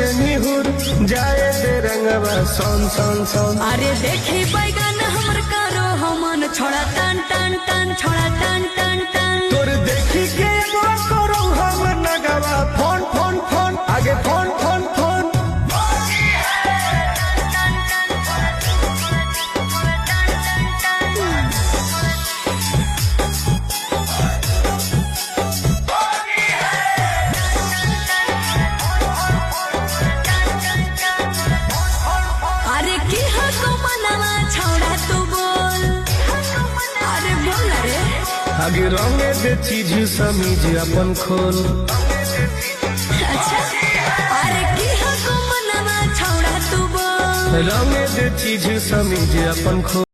से निहुर जाए दे रंगवा सोन सोन सोन। अरे देखी बैगन हमर करो हमन छोड़ा टन टन टन छोड़ा टन टन टन। तोर देखी के करो हम नगवा फोन फोन फोन आगे फोन फोन फोन। अरे की हको मनवा छोड़ा तू बोल। अरे बोल रे आगे रंगे दे चीज समीज अपन खोल। अच्छा अरे की हको मनवा छोड़ा तू बोल। रंगे दे चीज समीज अपन खोल।